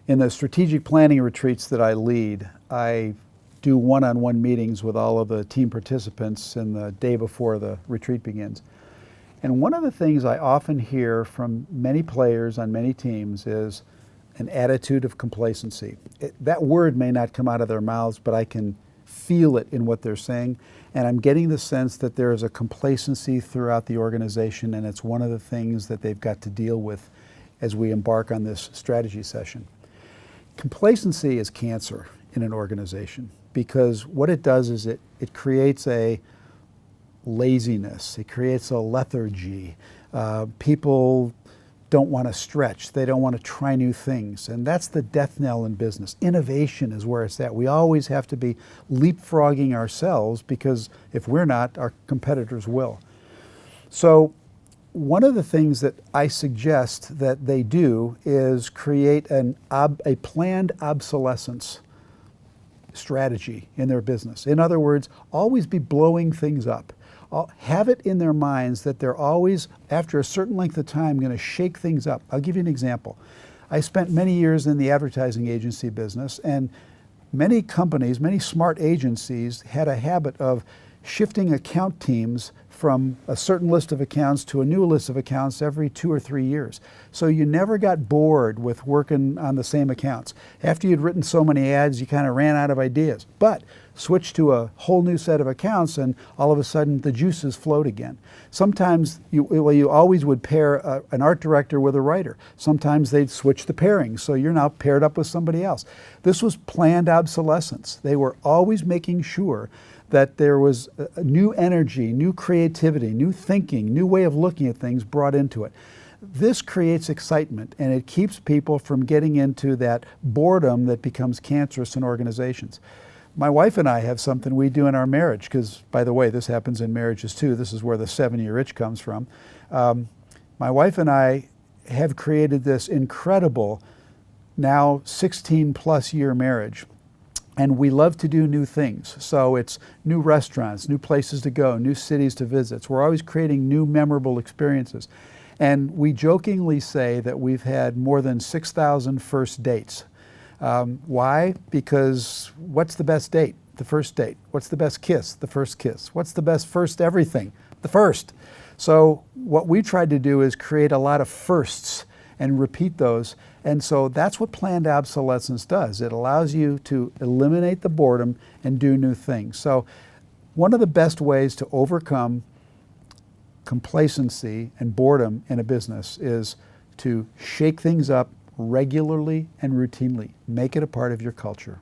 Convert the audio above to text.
In the strategic planning retreats that I lead, I do one-on-one meetings with all of the team participants in the day before the retreat begins. And one of the things I often hear from many players on many teams is an attitude of complacency. That word may not come out of their mouths, but I can feel it in what they're saying. And I'm getting the sense that there is a complacency throughout the organization, and it's one of the things that they've got to deal with as we embark on this strategy session. Complacency is cancer in an organization, because what it does is it creates a laziness, it creates a lethargy. People don't want to stretch, they don't want to try new things, and that's the death knell in business. Innovation is where it's at. We always have to be leapfrogging ourselves, because if we're not, our competitors will. So one of the things that I suggest that they do is create a planned obsolescence strategy in their business. In other words, always be blowing things up. Have it in their minds that they're always, after a certain length of time, going to shake things up. I'll give you an example. I spent many years in the advertising agency business, and many companies, many smart agencies had a habit of shifting account teams from a certain list of accounts to a new list of accounts every 2 or 3 years. So you never got bored with working on the same accounts. After you'd written so many ads, you kind of ran out of ideas. But switch to a whole new set of accounts, and all of a sudden the juices flowed again. Sometimes you always would pair an art director with a writer. Sometimes they'd switch the pairing, so you're now paired up with somebody else. This was planned obsolescence. They were always making sure that there was a new energy, new creativity, new thinking, new way of looking at things brought into it. This creates excitement, and it keeps people from getting into that boredom that becomes cancerous in organizations. My wife and I have something we do in our marriage, because, by the way, this happens in marriages too. This is where the 7-year itch comes from. My wife and I have created this incredible, now 16+ year marriage. And we love to do new things. So it's new restaurants, new places to go, new cities to visit. So we're always creating new memorable experiences. And we jokingly say that we've had more than 6,000 first dates. Why? Because what's the best date? The first date. What's the best kiss? The first kiss. What's the best first everything? The first. So what we tried to do is create a lot of firsts and repeat those. And so that's what planned obsolescence does. It allows you to eliminate the boredom and do new things. So one of the best ways to overcome complacency and boredom in a business is to shake things up regularly and routinely. Make it a part of your culture.